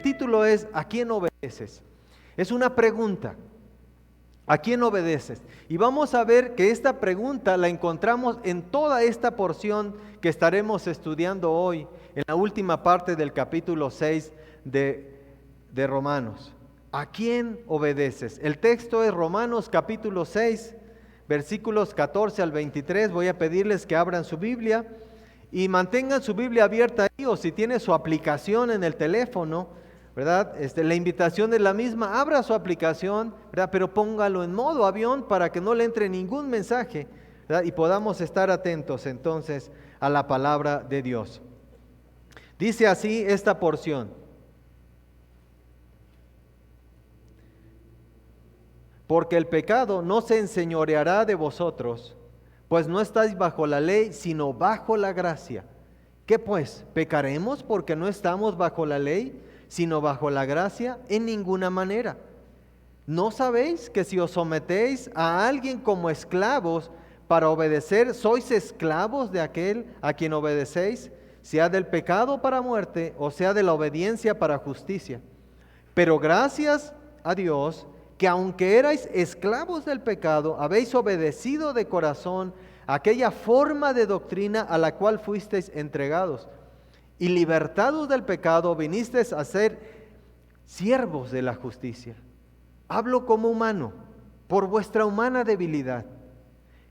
título es ¿a quién obedeces? Es una pregunta. ¿A quién obedeces? Y vamos a ver que esta pregunta la encontramos en toda esta porción que estaremos estudiando hoy, en la última parte del capítulo 6 de Romanos. ¿A quién obedeces? El texto es Romanos capítulo 6, versículos 14 al 23. Voy a pedirles que abran su Biblia y mantengan su Biblia abierta ahí, o si tiene su aplicación en el teléfono, ¿verdad? La invitación es la misma, abra su aplicación, ¿verdad? Pero póngalo en modo avión para que no le entre ningún mensaje, ¿verdad? Y podamos estar atentos entonces a la palabra de Dios. Dice así esta porción: porque el pecado no se enseñoreará de vosotros, pues no estáis bajo la ley, sino bajo la gracia. ¿Qué pues? ¿Pecaremos porque no estamos bajo la ley, sino bajo la gracia? En ninguna manera. ¿No sabéis que si os sometéis a alguien como esclavos para obedecer, sois esclavos de aquel a quien obedecéis, sea del pecado para muerte o sea de la obediencia para justicia? Pero gracias a Dios que aunque erais esclavos del pecado, habéis obedecido de corazón aquella forma de doctrina a la cual fuisteis entregados, y libertados del pecado vinisteis a ser siervos de la justicia. Hablo como humano, por vuestra humana debilidad,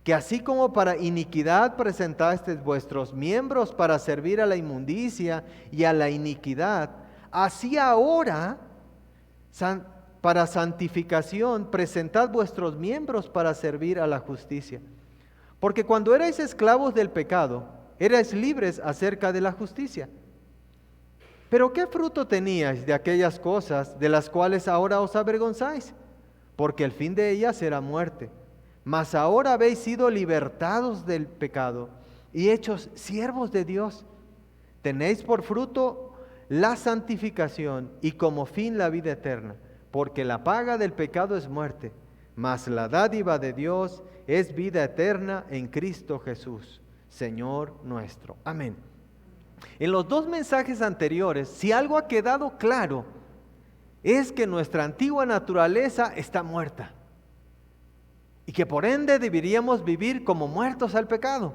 que así como para iniquidad presentasteis vuestros miembros para servir a la inmundicia y a la iniquidad, así ahora para santificación presentad vuestros miembros para servir a la justicia. Porque cuando erais esclavos del pecado, erais libres acerca de la justicia. Pero ¿qué fruto teníais de aquellas cosas de las cuales ahora os avergonzáis? Porque el fin de ellas era muerte. Mas ahora habéis sido libertados del pecado y hechos siervos de Dios. Tenéis por fruto la santificación y como fin la vida eterna. Porque la paga del pecado es muerte, mas la dádiva de Dios es vida eterna en Cristo Jesús, Señor nuestro. Amén. En los dos mensajes anteriores, si algo ha quedado claro, es que nuestra antigua naturaleza está muerta y que por ende deberíamos vivir como muertos al pecado,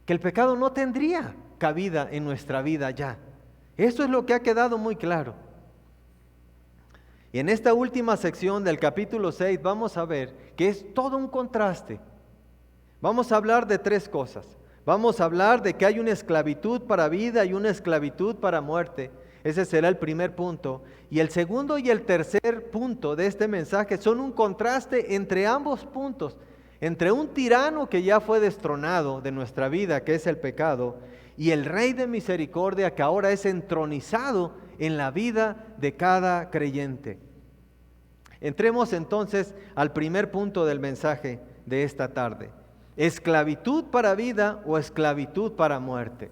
que el pecado no tendría cabida en nuestra vida ya. Esto es lo que ha quedado muy claro. Y en esta última sección del capítulo 6 vamos a ver que es todo un contraste. Vamos a hablar de tres cosas. Vamos a hablar de que hay una esclavitud para vida y una esclavitud para muerte. Ese será el primer punto. Y el segundo y el tercer punto de este mensaje son un contraste entre ambos puntos. Entre un tirano que ya fue destronado de nuestra vida, que es el pecado, y el Rey de misericordia que ahora es entronizado en la vida de cada creyente. Entremos entonces al primer punto del mensaje de esta tarde. ¿Esclavitud para vida o esclavitud para muerte?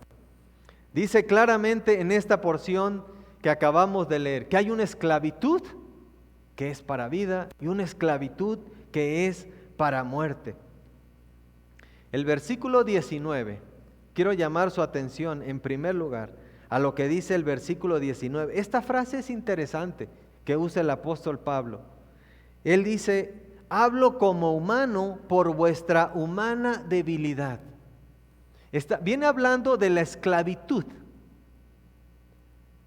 Dice claramente en esta porción que acabamos de leer que hay una esclavitud que es para vida y una esclavitud que es para muerte. El versículo 19, quiero llamar su atención en primer lugar a lo que dice el versículo 19. Esta frase es interesante que usa el apóstol Pablo. Él dice: hablo como humano por vuestra humana debilidad. Viene hablando de la esclavitud.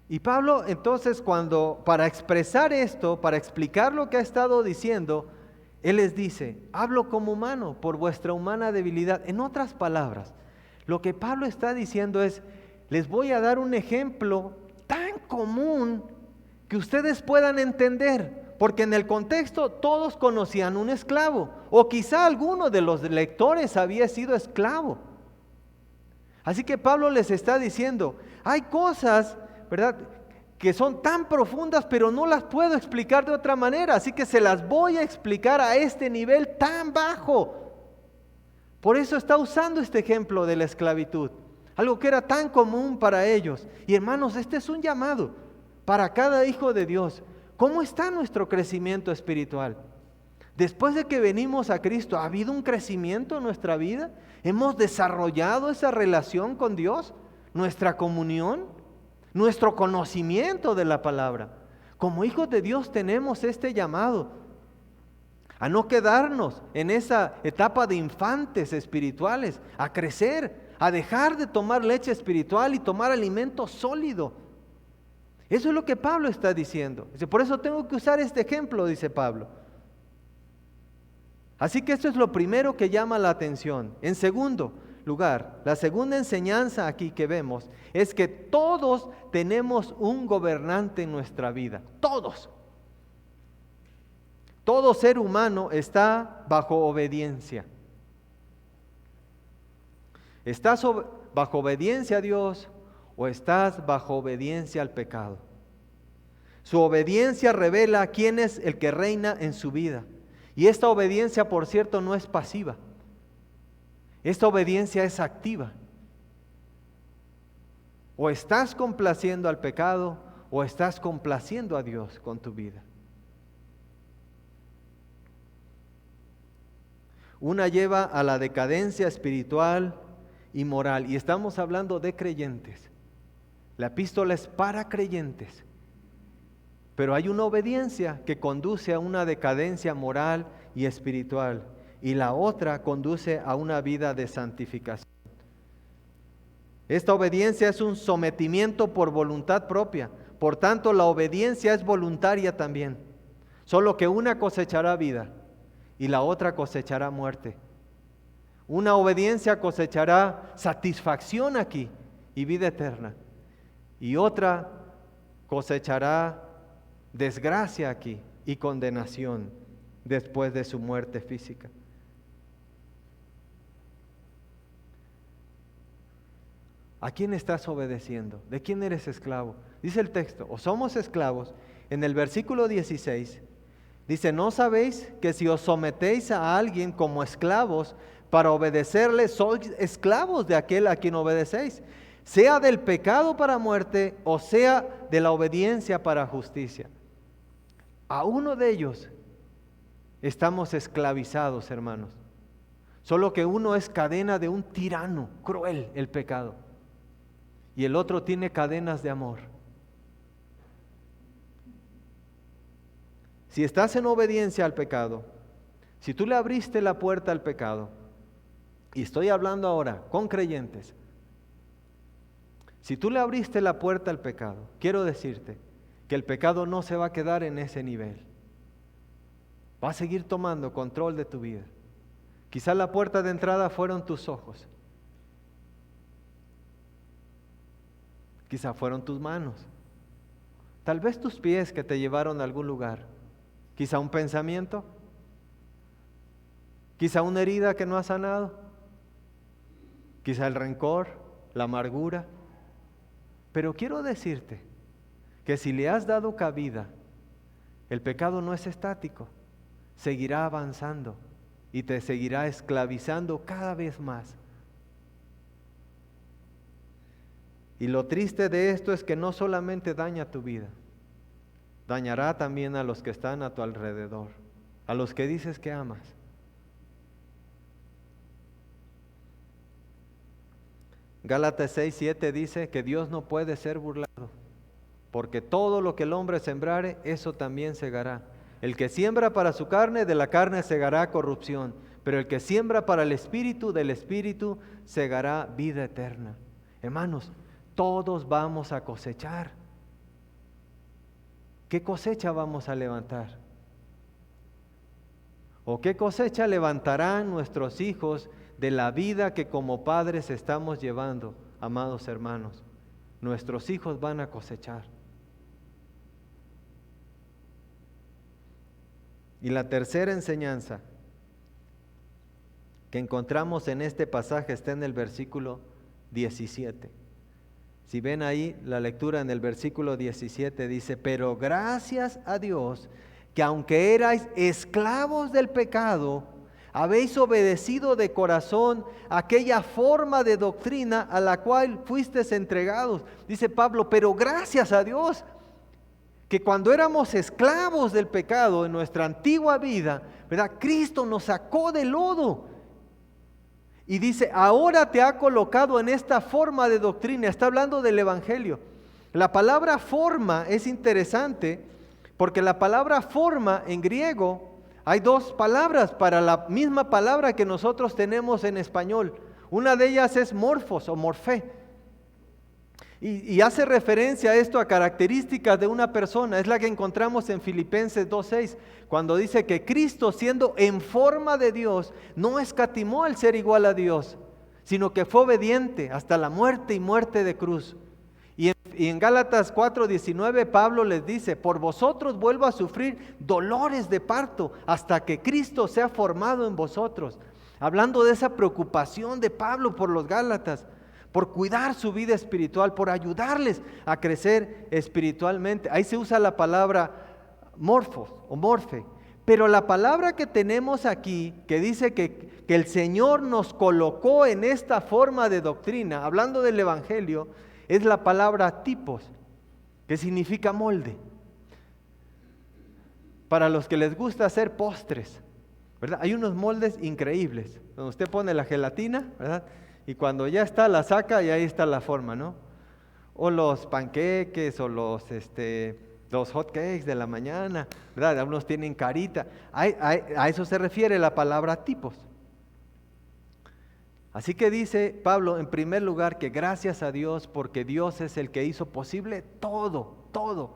Y Pablo entonces para expresar esto, para explicar lo que ha estado diciendo, él les dice: hablo como humano por vuestra humana debilidad. En otras palabras, lo que Pablo está diciendo es: les voy a dar un ejemplo tan común que ustedes puedan entender. Porque en el contexto todos conocían un esclavo, o quizá alguno de los lectores había sido esclavo. Así que Pablo les está diciendo: hay cosas, ¿verdad?, que son tan profundas, pero no las puedo explicar de otra manera, así que se las voy a explicar a este nivel tan bajo. Por eso está usando este ejemplo de la esclavitud, algo que era tan común para ellos. Y hermanos, este es un llamado para cada hijo de Dios. ¿Cómo está nuestro crecimiento espiritual? Después de que venimos a Cristo, ¿ha habido un crecimiento en nuestra vida? ¿Hemos desarrollado esa relación con Dios? ¿Nuestra comunión? nuestro conocimiento de la palabra. Como hijos de Dios tenemos este llamado a no quedarnos en esa etapa de infantes espirituales, a crecer, a dejar de tomar leche espiritual y tomar alimento sólido. Eso es lo que Pablo está diciendo. Dice, por eso tengo que usar este ejemplo, dice Pablo. Así que esto es lo primero que llama la atención. En segundo lugar, la segunda enseñanza aquí que vemos es que todos tenemos un gobernante en nuestra vida. Todos. Todo ser humano está bajo obediencia. ¿Estás bajo obediencia a Dios o estás bajo obediencia al pecado? Su obediencia revela quién es el que reina en su vida. Y esta obediencia, por cierto, no es pasiva. Esta obediencia es activa. O estás complaciendo al pecado o estás complaciendo a Dios con tu vida. Una lleva a la decadencia espiritual y moral. Y estamos hablando de creyentes. La epístola es para creyentes. Pero hay una obediencia que conduce a una decadencia moral y espiritual. Y la otra conduce a una vida de santificación. Esta obediencia es un sometimiento por voluntad propia. Por tanto, la obediencia es voluntaria también. Solo que una cosechará vida y la otra cosechará muerte. Una obediencia cosechará satisfacción aquí y vida eterna. Y otra cosechará desgracia aquí y condenación después de su muerte física. ¿A quién estás obedeciendo? ¿De quién eres esclavo? Dice el texto, o somos esclavos. En el versículo 16 dice, ¿no sabéis que si os sometéis a alguien como esclavos para obedecerle, sois esclavos de aquel a quien obedecéis? Sea del pecado para muerte o sea de la obediencia para justicia. A uno de ellos estamos esclavizados, hermanos. Solo que uno es cadena de un tirano cruel, el pecado. Y el otro tiene cadenas de amor. Si estás en obediencia al pecado, si tú le abriste la puerta al pecado, y estoy hablando ahora con creyentes, si tú le abriste la puerta al pecado, quiero decirte que el pecado no se va a quedar en ese nivel. Va a seguir tomando control de tu vida. Quizás la puerta de entrada fueron tus ojos. Quizás fueron tus manos. Tal vez tus pies que te llevaron a algún lugar. Quizá un pensamiento. Quizá una herida que no ha sanado. Quizá el rencor, la amargura. Pero quiero decirte que si le has dado cabida, el pecado no es estático, seguirá avanzando y te seguirá esclavizando cada vez más. Y lo triste de esto es que no solamente daña tu vida, dañará también a los que están a tu alrededor, a los que dices que amas. Gálatas 6:7 dice que Dios no puede ser burlado, porque todo lo que el hombre sembrare, eso también segará. El que siembra para su carne, de la carne segará corrupción, pero el que siembra para el Espíritu, del Espíritu segará vida eterna. Hermanos, todos vamos a cosechar. ¿Qué cosecha vamos a levantar? ¿O qué cosecha levantarán nuestros hijos de la vida que como padres estamos llevando, amados hermanos? Nuestros hijos van a cosechar. Y la tercera enseñanza que encontramos en este pasaje está en el versículo 17. Si ven ahí la lectura en el versículo 17 dice, pero gracias a Dios que aunque erais esclavos del pecado, habéis obedecido de corazón aquella forma de doctrina a la cual fuisteis entregados. Dice Pablo, pero gracias a Dios que cuando éramos esclavos del pecado en nuestra antigua vida, ¿verdad? Cristo nos sacó del lodo. Y dice, ahora te ha colocado en esta forma de doctrina. Está hablando del Evangelio. La palabra forma es interesante porque la palabra forma en griego, hay dos palabras para la misma palabra que nosotros tenemos en español. Una de ellas es morfos o morfé. Y hace referencia a esto, a características de una persona. Es la que encontramos en Filipenses 2:6, cuando dice que Cristo, siendo en forma de Dios, no escatimó el ser igual a Dios, sino que fue obediente hasta la muerte y muerte de cruz. Y en Gálatas 4:19 Pablo les dice: por vosotros vuelvo a sufrir dolores de parto hasta que Cristo sea formado en vosotros. Hablando de esa preocupación de Pablo por los Gálatas, por cuidar su vida espiritual, por ayudarles a crecer espiritualmente. Ahí se usa la palabra morfos o morfe. Pero la palabra que tenemos aquí, que dice que el Señor nos colocó en esta forma de doctrina, hablando del Evangelio, es la palabra tipos, que significa molde. Para los que les gusta hacer postres, ¿verdad? Hay unos moldes increíbles, donde usted pone la gelatina, ¿verdad? Y cuando ya está, la saca y ahí está la forma, ¿no? O los panqueques, o los hot cakes de la mañana, ¿verdad? Algunos tienen carita. A eso se refiere la palabra tipos. Así que dice Pablo, en primer lugar, que gracias a Dios, porque Dios es el que hizo posible todo, todo.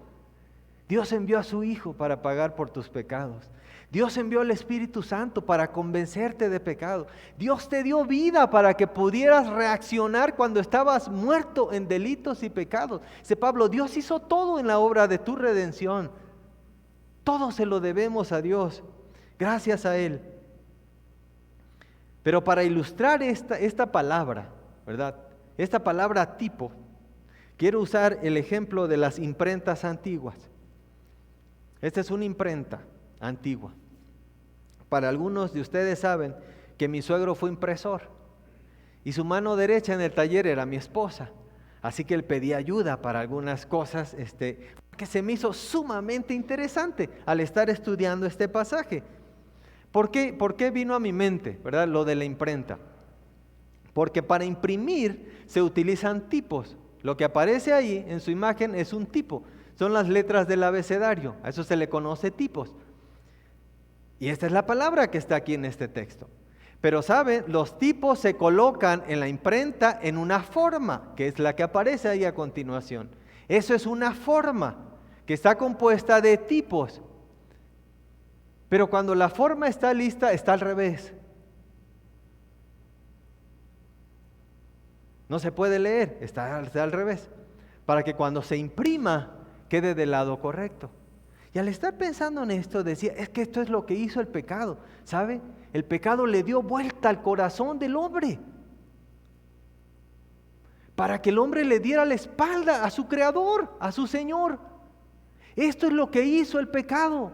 Dios envió a su Hijo para pagar por tus pecados. Dios envió al Espíritu Santo para convencerte de pecado. Dios te dio vida para que pudieras reaccionar cuando estabas muerto en delitos y pecados. Dice Pablo, Dios hizo todo en la obra de tu redención. Todo se lo debemos a Dios, gracias a Él. Pero para ilustrar esta palabra, ¿verdad? Esta palabra tipo, quiero usar el ejemplo de las imprentas antiguas. Esta es una imprenta antigua. Para algunos de ustedes saben que mi suegro fue impresor y su mano derecha en el taller era mi esposa. Así que él pedía ayuda para algunas cosas que se me hizo sumamente interesante al estar estudiando este pasaje. ¿Por qué vino a mi mente, verdad, lo de la imprenta? Porque para imprimir se utilizan tipos. Lo que aparece ahí en su imagen es un tipo. Son las letras del abecedario. A eso se le conoce tipos. Y esta es la palabra que está aquí en este texto. Pero ¿saben? Los tipos se colocan en la imprenta en una forma, que es la que aparece ahí a continuación. Eso es una forma que está compuesta de tipos. Pero cuando la forma está lista, está al revés. No se puede leer, está al revés. Para que cuando se imprima, quede del lado correcto. Y al estar pensando en esto, decía, es que esto es lo que hizo el pecado. ¿Sabe? El pecado le dio vuelta al corazón del hombre. Para que el hombre le diera la espalda a su Creador, a su Señor. Esto es lo que hizo el pecado.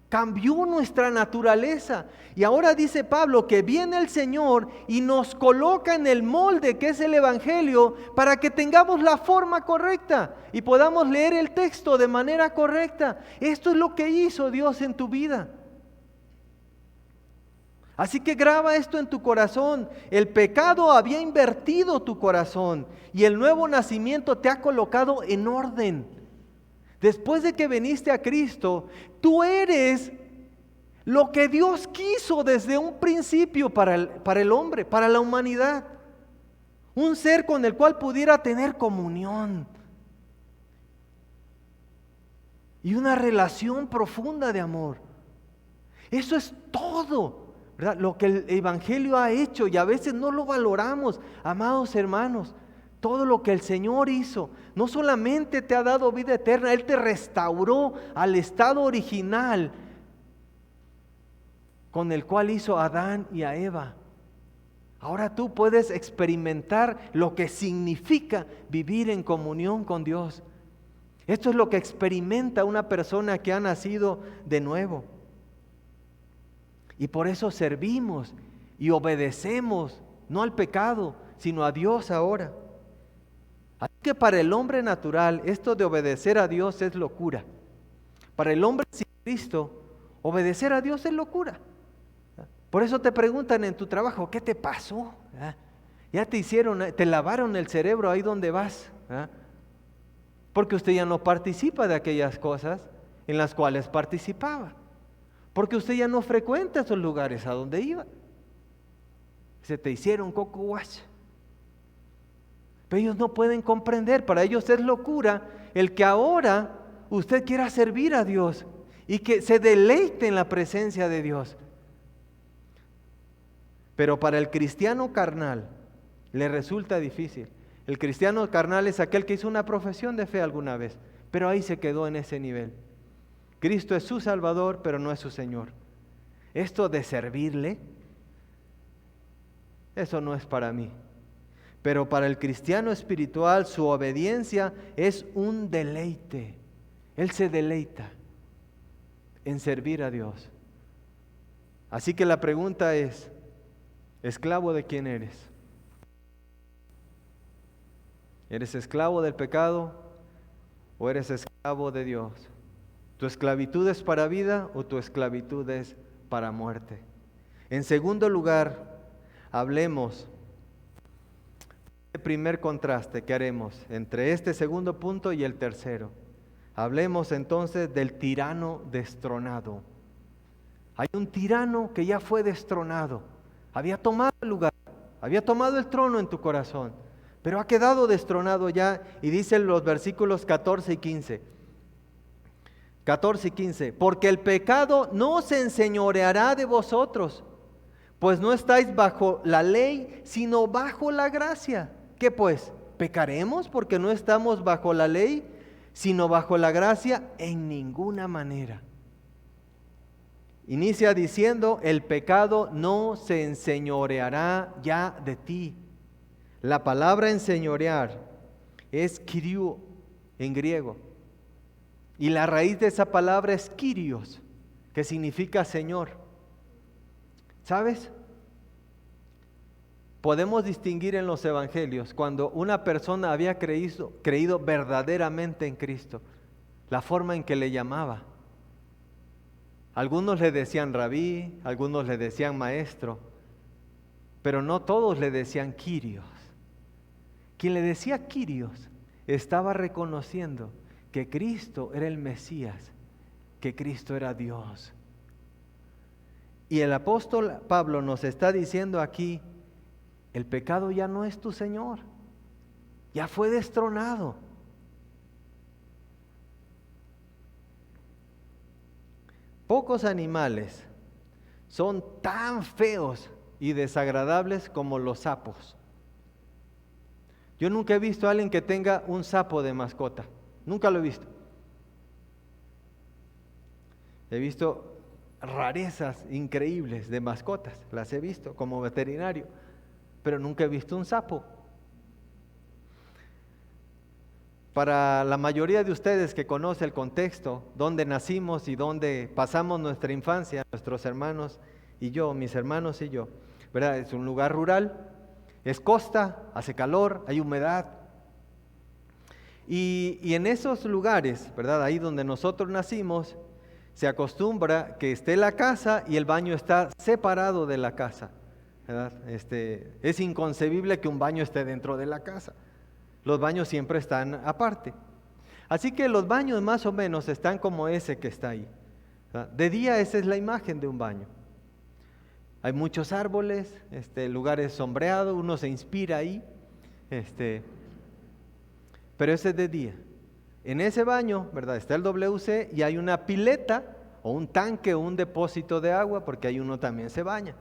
Cambió nuestra naturaleza. Y ahora dice Pablo que viene el Señor y nos coloca en el molde que es el Evangelio para que tengamos la forma correcta y podamos leer el texto de manera correcta. Esto es lo que hizo Dios en tu vida. Así que graba esto en tu corazón. El pecado había invertido tu corazón y el nuevo nacimiento te ha colocado en orden. Después de que viniste a Cristo, tú eres lo que Dios quiso desde un principio para el hombre, para la humanidad. Un ser con el cual pudiera tener comunión y una relación profunda de amor. Eso es todo, ¿verdad? Lo que el Evangelio ha hecho, y a veces no lo valoramos, amados hermanos. Todo lo que el Señor hizo, no solamente te ha dado vida eterna, Él te restauró al estado original con el cual hizo a Adán y a Eva. Ahora tú puedes experimentar lo que significa vivir en comunión con Dios. Esto es lo que experimenta una persona que ha nacido de nuevo. Y por eso servimos y obedecemos, no al pecado, sino a Dios ahora. Así que para el hombre natural, esto de obedecer a Dios es locura. Para el hombre sin Cristo, obedecer a Dios es locura. Por eso te preguntan en tu trabajo, ¿qué te pasó? Ya te lavaron el cerebro ahí donde vas. Porque usted ya no participa de aquellas cosas en las cuales participaba. Porque usted ya no frecuenta esos lugares a donde iba. Se te hicieron coco wash. Pero ellos no pueden comprender, para ellos es locura el que ahora usted quiera servir a Dios y que se deleite en la presencia de Dios. Pero para el cristiano carnal le resulta difícil. El cristiano carnal es aquel que hizo una profesión de fe alguna vez, pero ahí se quedó en ese nivel. Cristo es su Salvador, pero no es su Señor. Esto de servirle, eso no es para mí. Pero para el cristiano espiritual su obediencia es un deleite. Él se deleita en servir a Dios. Así que la pregunta es, ¿esclavo de quién eres? ¿Eres esclavo del pecado o eres esclavo de Dios? ¿Tu esclavitud es para vida o tu esclavitud es para muerte? En segundo lugar, hablemos del primer contraste que haremos entre este segundo punto y el tercero. Hablemos entonces del tirano destronado. Hay un tirano que ya fue destronado, había tomado el lugar, había tomado el trono en tu corazón, pero ha quedado destronado ya, y dicen los versículos 14 y 15. 14 y 15, porque el pecado no se enseñoreará de vosotros, pues no estáis bajo la ley, sino bajo la gracia. ¿Qué pues? ¿Pecaremos porque no estamos bajo la ley, sino bajo la gracia? En ninguna manera. Inicia diciendo, el pecado no se enseñoreará ya de ti. La palabra enseñorear es kyrio en griego. Y la raíz de esa palabra es kyrios, que significa Señor. ¿Sabes? Podemos distinguir en los evangelios cuando una persona había creído verdaderamente en Cristo, la forma en que le llamaba. Algunos le decían rabí, algunos le decían maestro, pero no todos le decían kyrios. Quien le decía kyrios estaba reconociendo que Cristo era el Mesías, que Cristo era Dios. Y el apóstol Pablo nos está diciendo aquí, el pecado ya no es tu Señor, ya fue destronado. Pocos animales son tan feos y desagradables como los sapos. Yo nunca he visto a alguien que tenga un sapo de mascota. Nunca lo he visto. He visto rarezas increíbles de mascotas, las he visto como veterinario, pero nunca he visto un sapo. Para la mayoría de ustedes que conoce el contexto, donde nacimos y donde pasamos nuestra infancia, nuestros hermanos y yo, mis hermanos y yo, ¿verdad? Es un lugar rural, es costa, hace calor, hay humedad. Y en esos lugares, ¿verdad? Ahí donde nosotros nacimos, se acostumbra que esté la casa y el baño está separado de la casa, ¿verdad? Es inconcebible que un baño esté dentro de la casa. Los baños siempre están aparte. Así que los baños más o menos están como ese que está ahí, ¿verdad? De día esa es la imagen de un baño. Hay muchos árboles, lugares sombreados, uno se inspira ahí, pero ese es de día. En ese baño, ¿verdad? Está el WC y hay una pileta o un tanque o un depósito de agua, porque ahí uno también se baña.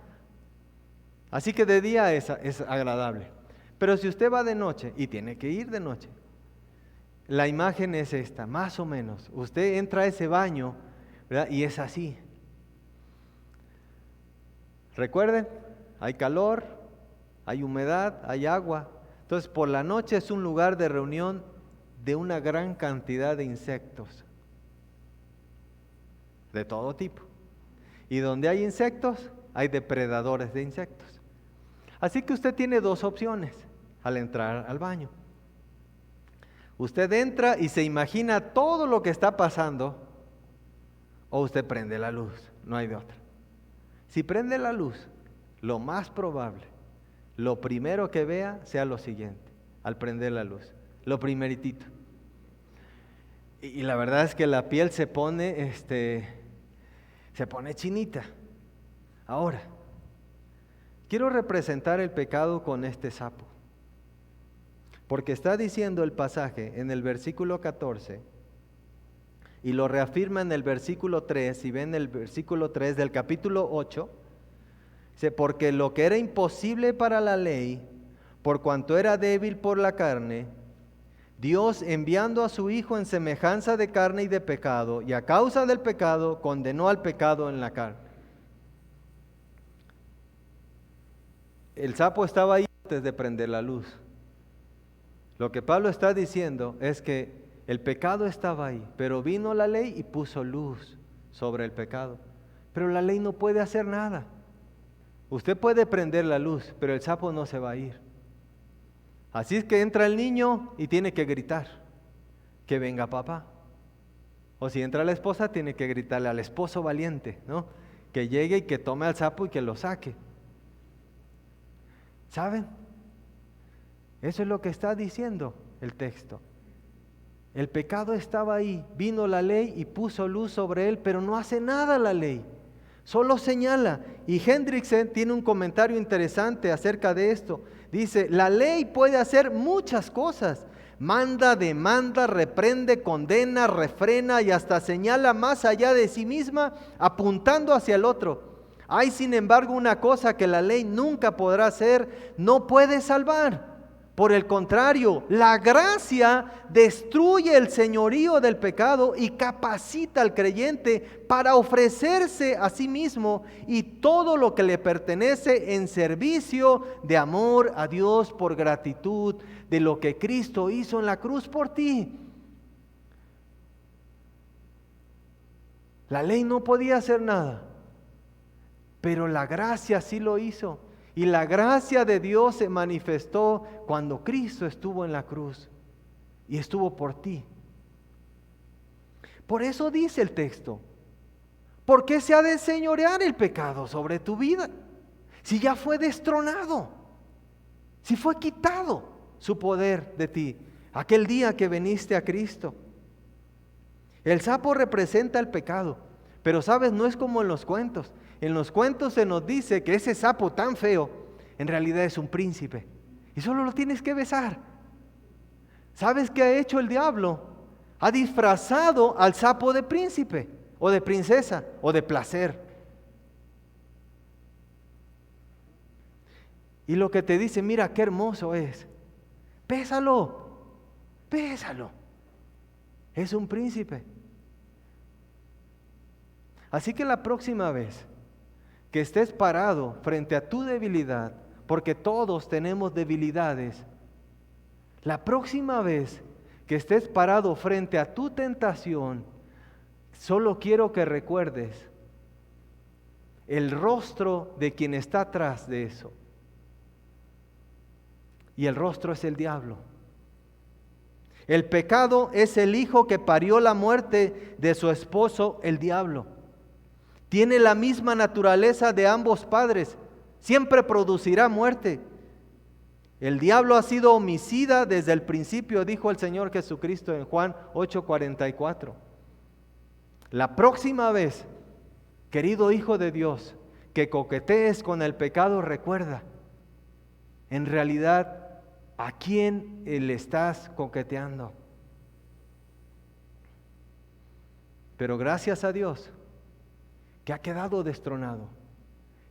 Así que de día es agradable. Pero si usted va de noche, y tiene que ir de noche, la imagen es esta, más o menos. Usted entra a ese baño, ¿verdad? Y es así. Recuerden, hay calor, hay humedad, hay agua. Entonces, por la noche es un lugar de reunión de una gran cantidad de insectos, de todo tipo. Y donde hay insectos, hay depredadores de insectos. Así que usted tiene dos opciones al entrar al baño. Usted entra y se imagina todo lo que está pasando, o usted prende la luz, no hay de otra. Si prende la luz, lo más probable, lo primero que vea sea lo siguiente, al prender la luz, lo primeritito. Y la verdad es que la piel se pone chinita. Ahora, quiero representar el pecado con este sapo. Porque está diciendo el pasaje en el versículo 14, y lo reafirma en el versículo 3, si ven el versículo 3 del capítulo 8, dice, porque lo que era imposible para la ley, por cuanto era débil por la carne, Dios, enviando a su Hijo en semejanza de carne y de pecado, y a causa del pecado, condenó al pecado en la carne. El sapo estaba ahí antes de prender la luz. Lo que Pablo está diciendo es que el pecado estaba ahí, pero vino la ley y puso luz sobre el pecado. Pero la ley no puede hacer nada. Usted puede prender la luz, pero el sapo no se va a ir. Así es que entra el niño y tiene que gritar que venga papá. O si entra la esposa, tiene que gritarle al esposo valiente, ¿no? Que llegue y que tome al sapo y que lo saque. ¿Saben? Eso es lo que está diciendo el texto. El pecado estaba ahí, vino la ley y puso luz sobre él, pero no hace nada la ley, solo señala. Y Hendrickson tiene un comentario interesante acerca de esto. Dice, la ley puede hacer muchas cosas. Manda, demanda, reprende, condena, refrena y hasta señala más allá de sí misma, apuntando hacia el otro. Hay sin embargo una cosa que la ley nunca podrá hacer, no puede salvar. Por el contrario, la gracia destruye el señorío del pecado y capacita al creyente para ofrecerse a sí mismo y todo lo que le pertenece en servicio de amor a Dios por gratitud de lo que Cristo hizo en la cruz por ti. La ley no podía hacer nada, pero la gracia sí lo hizo. Y la gracia de Dios se manifestó cuando Cristo estuvo en la cruz y estuvo por ti. Por eso dice el texto, ¿por qué se ha de enseñorear el pecado sobre tu vida? Si ya fue destronado, si fue quitado su poder de ti, aquel día que viniste a Cristo. El sapo representa el pecado, pero sabes, no es como en los cuentos. En los cuentos se nos dice que ese sapo tan feo en realidad es un príncipe y solo lo tienes que besar. ¿Sabes qué ha hecho el diablo? Ha disfrazado al sapo de príncipe o de princesa o de placer. Y lo que te dice, mira qué hermoso es. Bésalo, bésalo. Es un príncipe. Así que la próxima vez que estés parado frente a tu debilidad, porque todos tenemos debilidades, la próxima vez que estés parado frente a tu tentación, solo quiero que recuerdes el rostro de quien está atrás de eso. Y el rostro es el diablo. El pecado es el hijo que parió la muerte de su esposo, el diablo. Tiene la misma naturaleza de ambos padres, siempre producirá muerte. El diablo ha sido homicida desde el principio, dijo el Señor Jesucristo en Juan 8:44. La próxima vez, querido hijo de Dios, que coquetees con el pecado, recuerda, en realidad, ¿a quién le estás coqueteando? Pero gracias a Dios, que ha quedado destronado.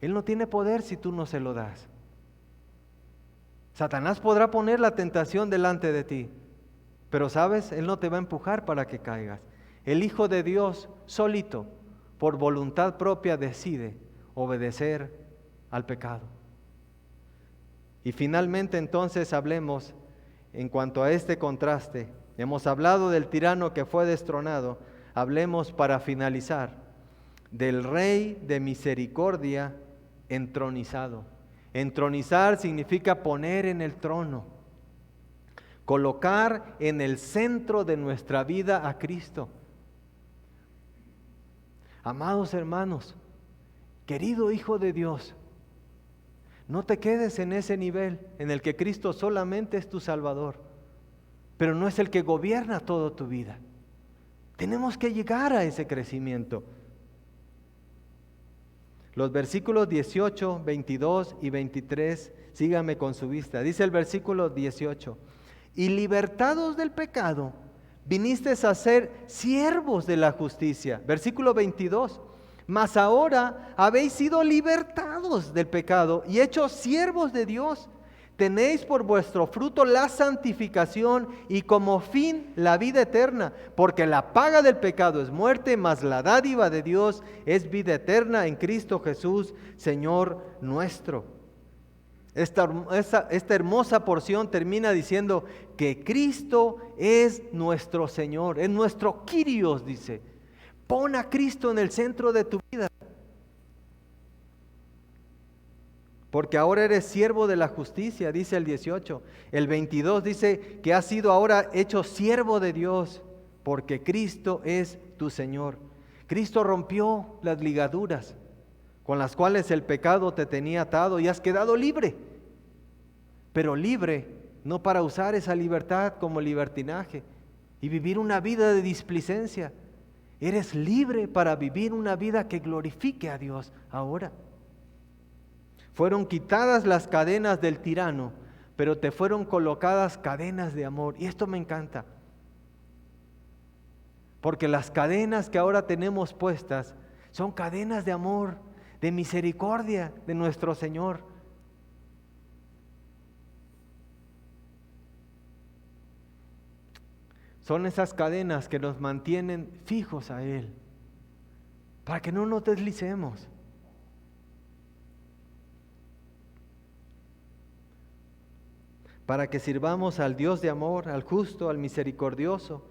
Él no tiene poder si tú no se lo das. Satanás podrá poner la tentación delante de ti, pero sabes, él no te va a empujar para que caigas. El Hijo de Dios solito, por voluntad propia, decide obedecer al pecado. Y finalmente entonces hablemos en cuanto a este contraste. Hemos hablado del tirano que fue destronado. Hablemos para finalizar del Rey de misericordia entronizado. Entronizar significa poner en el trono, colocar en el centro de nuestra vida a Cristo. Amados hermanos, querido Hijo de Dios, no te quedes en ese nivel en el que Cristo solamente es tu Salvador, pero no es el que gobierna toda tu vida. Tenemos que llegar a ese crecimiento. Los versículos 18, 22 y 23, sígame con su vista. Dice el versículo 18, y libertados del pecado, vinisteis a ser siervos de la justicia. Versículo 22, mas ahora habéis sido libertados del pecado y hechos siervos de Dios. Tenéis por vuestro fruto la santificación y como fin la vida eterna, porque la paga del pecado es muerte, mas la dádiva de Dios es vida eterna en Cristo Jesús, Señor nuestro. Esta hermosa porción termina diciendo que Cristo es nuestro Señor, es nuestro Kyrios, dice. Pon a Cristo en el centro de tu vida. Porque ahora eres siervo de la justicia, dice el 18. El 22 dice que has sido ahora hecho siervo de Dios, porque Cristo es tu Señor. Cristo rompió las ligaduras con las cuales el pecado te tenía atado y has quedado libre. Pero libre no para usar esa libertad como libertinaje y vivir una vida de displicencia. Eres libre para vivir una vida que glorifique a Dios ahora. Fueron quitadas las cadenas del tirano, pero te fueron colocadas cadenas de amor. Y esto me encanta. Porque las cadenas que ahora tenemos puestas son cadenas de amor, de misericordia de nuestro Señor. Son esas cadenas que nos mantienen fijos a Él, para que no nos deslicemos. Para que sirvamos al Dios de amor, al justo, al misericordioso,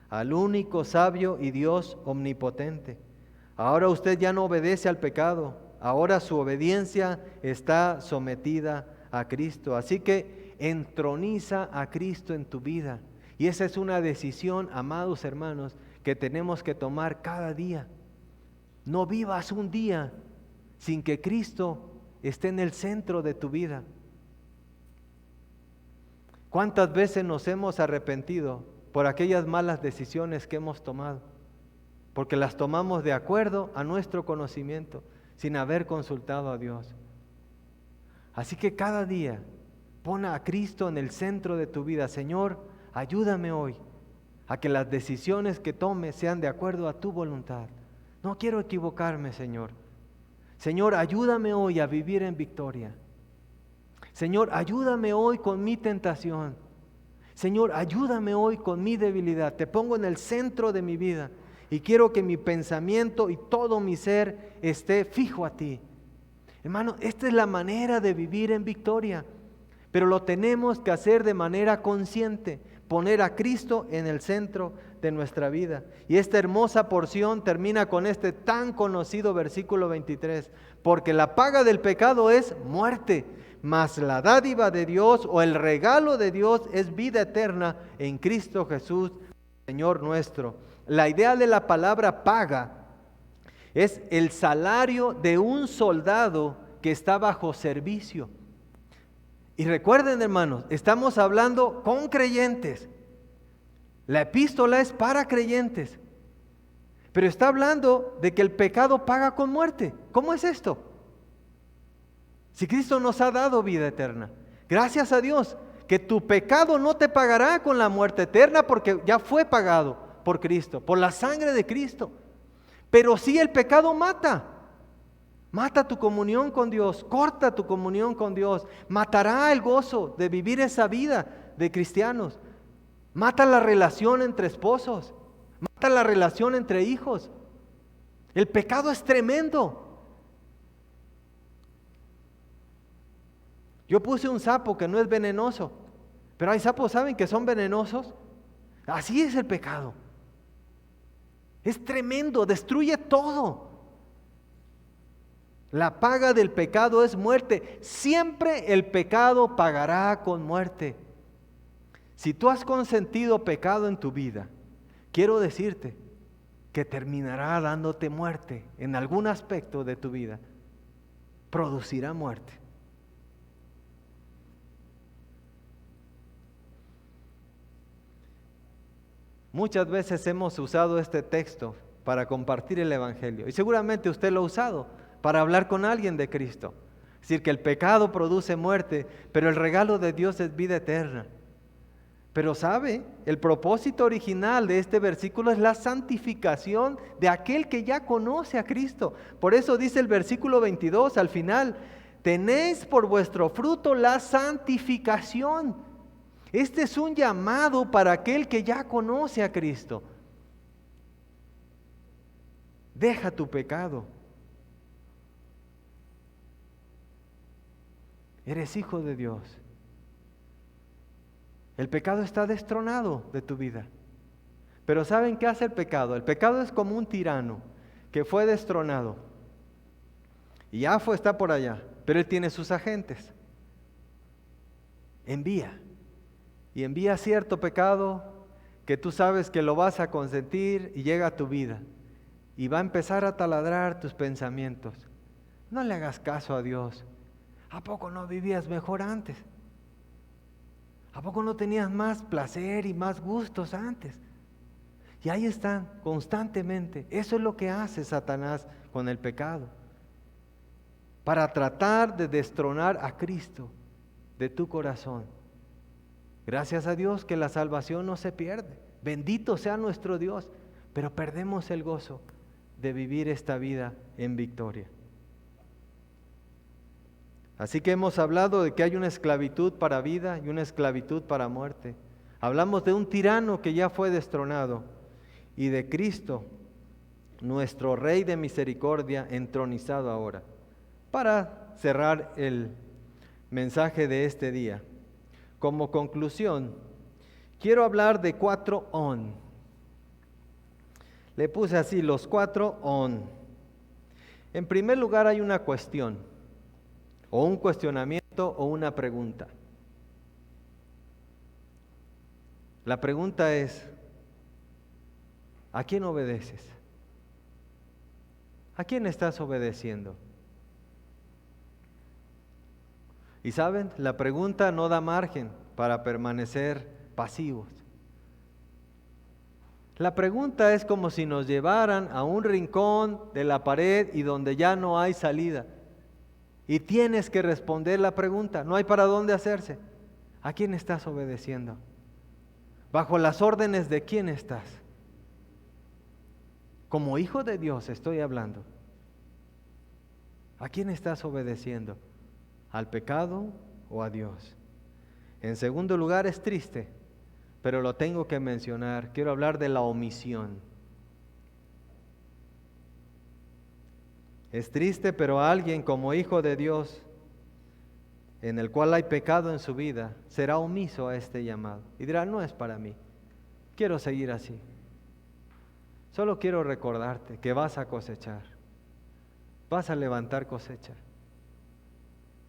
al único sabio y Dios omnipotente. Ahora usted ya no obedece al pecado, ahora su obediencia está sometida a Cristo. Así que entroniza a Cristo en tu vida. Y esa es una decisión, amados hermanos, que tenemos que tomar cada día. No vivas un día sin que Cristo esté en el centro de tu vida. ¿Cuántas veces nos hemos arrepentido por aquellas malas decisiones que hemos tomado? Porque las tomamos de acuerdo a nuestro conocimiento, sin haber consultado a Dios. Así que cada día pon a Cristo en el centro de tu vida. Señor, ayúdame hoy a que las decisiones que tome sean de acuerdo a tu voluntad. No quiero equivocarme, Señor. Señor, ayúdame hoy a vivir en victoria. Señor, ayúdame hoy con mi tentación. Señor, ayúdame hoy con mi debilidad. Te pongo en el centro de mi vida y quiero que mi pensamiento y todo mi ser esté fijo a ti. Hermano, esta es la manera de vivir en victoria, pero lo tenemos que hacer de manera consciente, poner a Cristo en el centro de nuestra vida. Y esta hermosa porción termina con este tan conocido versículo 23, porque la paga del pecado es muerte, mas la dádiva de Dios o el regalo de Dios es vida eterna en Cristo Jesús, Señor nuestro. La idea de la palabra paga es el salario de un soldado que está bajo servicio. Y recuerden, hermanos, estamos hablando con creyentes. La epístola es para creyentes. Pero está hablando de que el pecado paga con muerte. ¿Cómo es esto? Si Cristo nos ha dado vida eterna, gracias a Dios, que tu pecado no te pagará con la muerte eterna porque ya fue pagado por Cristo, por la sangre de Cristo. Pero sí el pecado mata tu comunión con Dios, corta tu comunión con Dios, matará el gozo de vivir esa vida de cristianos, mata la relación entre esposos, mata la relación entre hijos. El pecado es tremendo. Yo puse un sapo que no es venenoso, pero hay sapos, ¿saben que son venenosos? Así es el pecado. Es tremendo, destruye todo. La paga del pecado es muerte. Siempre el pecado pagará con muerte. Si tú has consentido pecado en tu vida, quiero decirte que terminará dándote muerte en algún aspecto de tu vida. Producirá muerte. Muchas veces hemos usado este texto para compartir el Evangelio y seguramente usted lo ha usado para hablar con alguien de Cristo. Es decir, que el pecado produce muerte, pero el regalo de Dios es vida eterna. Pero ¿sabe? El propósito original de este versículo es la santificación de aquel que ya conoce a Cristo. Por eso dice el versículo 22 al final: tenéis por vuestro fruto la santificación. Este es un llamado para aquel que ya conoce a Cristo. Deja tu pecado. Eres hijo de Dios. El pecado está destronado de tu vida. Pero ¿saben qué hace el pecado? El pecado es como un tirano que fue destronado. Y Afo está por allá, pero él tiene sus agentes. Envía. Y envía cierto pecado que tú sabes que lo vas a consentir y llega a tu vida. Y va a empezar a taladrar tus pensamientos. No le hagas caso a Dios. ¿A poco no vivías mejor antes? ¿A poco no tenías más placer y más gustos antes? Y ahí están constantemente. Eso es lo que hace Satanás con el pecado. Para tratar de destronar a Cristo de tu corazón. Gracias a Dios que la salvación no se pierde. Bendito sea nuestro Dios. Pero perdemos el gozo de vivir esta vida en victoria. Así que hemos hablado de que hay una esclavitud para vida y una esclavitud para muerte. Hablamos de un tirano que ya fue destronado y de Cristo, nuestro Rey de misericordia, entronizado ahora. Para cerrar el mensaje de este día, como conclusión, quiero hablar de 4 on. Le puse así, los 4 on. En primer lugar hay una cuestión. O un cuestionamiento o una pregunta. La pregunta es: ¿a quién obedeces? ¿A quién estás obedeciendo? Y saben, la pregunta no da margen para permanecer pasivos. La pregunta es como si nos llevaran a un rincón de la pared y donde ya no hay salida. Y tienes que responder la pregunta, no hay para dónde hacerse. ¿A quién estás obedeciendo? ¿Bajo las órdenes de quién estás? Como hijo de Dios estoy hablando. ¿A quién estás obedeciendo? ¿Al pecado o a Dios? En segundo lugar, es triste, pero lo tengo que mencionar. Quiero hablar de la omisión. Es triste, pero alguien como hijo de Dios, en el cual hay pecado en su vida, será omiso a este llamado. Y dirá: no es para mí, quiero seguir así. Solo quiero recordarte que vas a cosechar, vas a levantar cosecha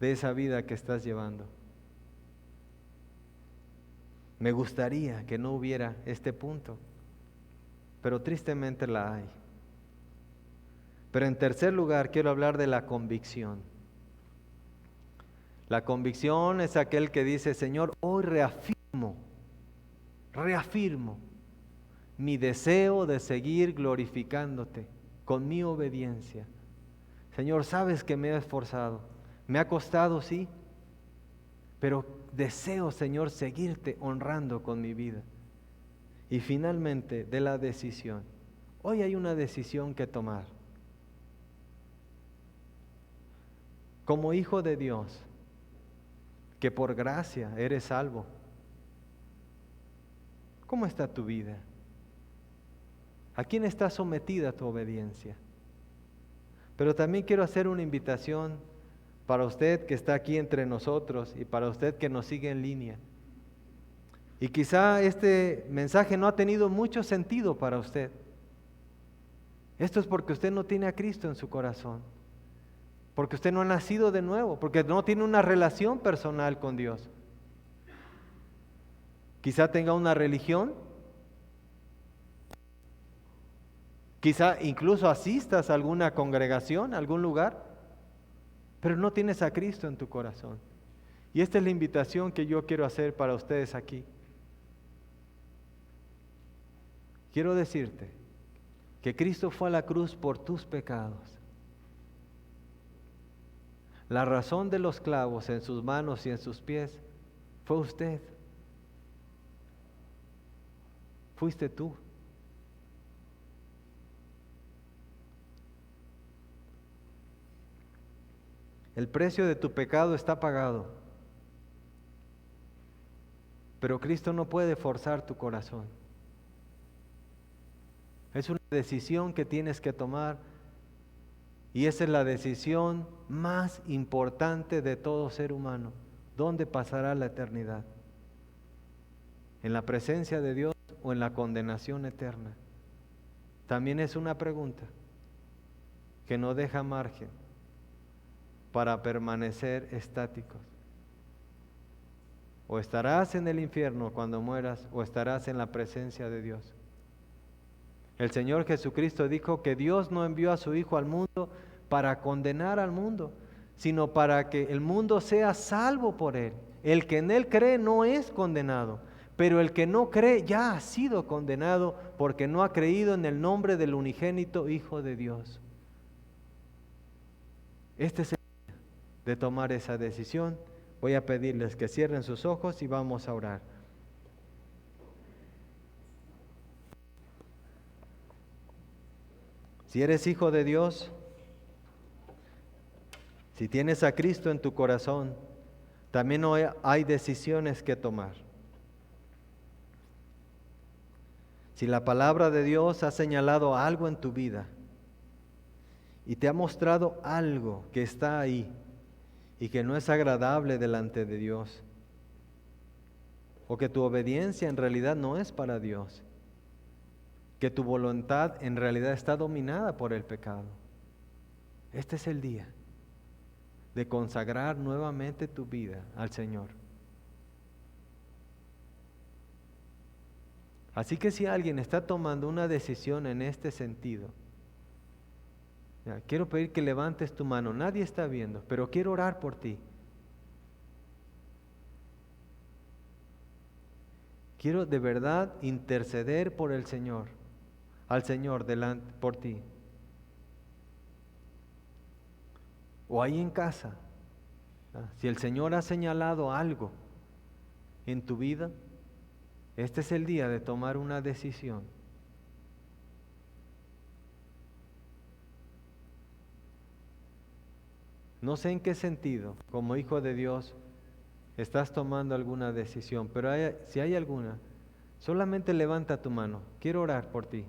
de esa vida que estás llevando. Me gustaría que no hubiera este punto, pero tristemente la hay. Pero en tercer lugar quiero hablar de la convicción. La convicción es aquel que dice: Señor, hoy reafirmo mi deseo de seguir glorificándote con mi obediencia. Señor, sabes que me he esforzado, me ha costado, sí, pero deseo, Señor, seguirte honrando con mi vida. Y finalmente, de la decisión. Hoy hay una decisión que tomar. Como hijo de Dios, que por gracia eres salvo, ¿cómo está tu vida? ¿A quién está sometida tu obediencia? Pero también quiero hacer una invitación para usted que está aquí entre nosotros y para usted que nos sigue en línea. Y quizá este mensaje no ha tenido mucho sentido para usted. Esto es porque usted no tiene a Cristo en su corazón. Porque usted no ha nacido de nuevo, porque no tiene una relación personal con Dios. Quizá tenga una religión, quizá incluso asistas a alguna congregación, a algún lugar, pero no tienes a Cristo en tu corazón. Y esta es la invitación que yo quiero hacer para ustedes aquí. quiero decirte que Cristo fue a la cruz por tus pecados. La razón de los clavos en sus manos y en sus pies fue usted. Fuiste tú. El precio de tu pecado está pagado. Pero Cristo no puede forzar tu corazón. Es una decisión que tienes que tomar, y esa es la decisión más importante de todo ser humano. ¿Dónde pasará la eternidad? ¿En la presencia de Dios o en la condenación eterna? También es una pregunta que no deja margen para permanecer estáticos. O estarás en el infierno cuando mueras, o estarás en la presencia de Dios. El Señor Jesucristo dijo que Dios no envió a su Hijo al mundo para condenar al mundo, sino para que el mundo sea salvo por Él. El que en Él cree no es condenado, pero el que no cree ya ha sido condenado porque no ha creído en el nombre del unigénito Hijo de Dios. Este es el día de tomar esa decisión. Voy a pedirles que cierren sus ojos y vamos a orar. Si eres hijo de Dios, si tienes a Cristo en tu corazón, también hoy hay decisiones que tomar. Si la palabra de Dios ha señalado algo en tu vida y te ha mostrado algo que está ahí y que no es agradable delante de Dios, o que tu obediencia en realidad no es para Dios, que tu voluntad en realidad está dominada por el pecado, este es el día de consagrar nuevamente tu vida al Señor. Así que si alguien está tomando una decisión en este sentido, quiero pedir que levantes tu mano. Nadie está viendo, pero quiero orar por ti. Quiero de verdad interceder por el Señor, al Señor delante por ti. O ahí en casa, si el Señor ha señalado algo en tu vida, este es el día de tomar una decisión. No sé en qué sentido, como hijo de Dios, estás tomando alguna decisión, pero si hay alguna, solamente levanta tu mano. Quiero orar por ti.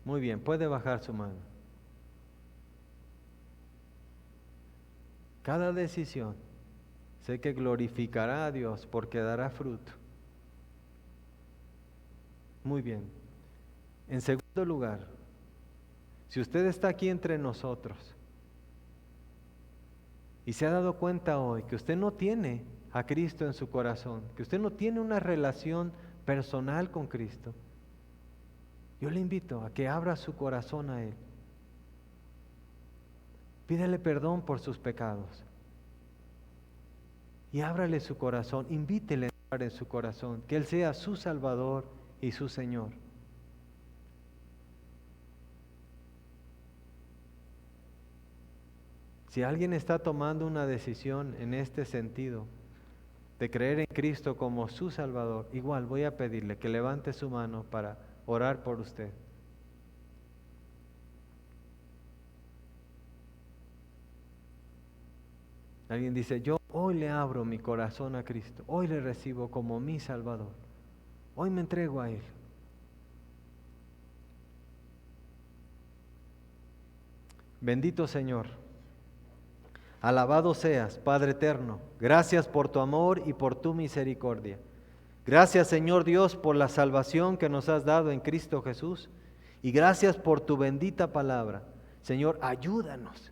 Muy bien, puede bajar su mano. Cada decisión sé que glorificará a Dios porque dará fruto. Muy bien. En segundo lugar, si usted está aquí entre nosotros y se ha dado cuenta hoy que usted no tiene a Cristo en su corazón, que usted no tiene una relación personal con Cristo, yo le invito a que abra su corazón a Él. Pídele perdón por sus pecados y ábrale su corazón, invítele a entrar en su corazón, que Él sea su Salvador y su Señor. Si alguien está tomando una decisión en este sentido, de creer en Cristo como su Salvador, igual voy a pedirle que levante su mano para orar por usted. Alguien dice, yo hoy le abro mi corazón a Cristo, hoy le recibo como mi Salvador, hoy me entrego a Él. Bendito Señor, alabado seas, Padre eterno, gracias por tu amor y por tu misericordia. Gracias, Señor Dios, por la salvación que nos has dado en Cristo Jesús, y gracias por tu bendita palabra. Señor, ayúdanos.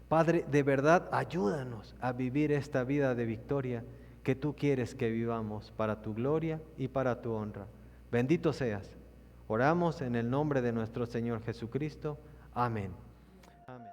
Padre, de verdad, ayúdanos a vivir esta vida de victoria que tú quieres que vivamos para tu gloria y para tu honra. Bendito seas. Oramos en el nombre de nuestro Señor Jesucristo. Amén. Amén.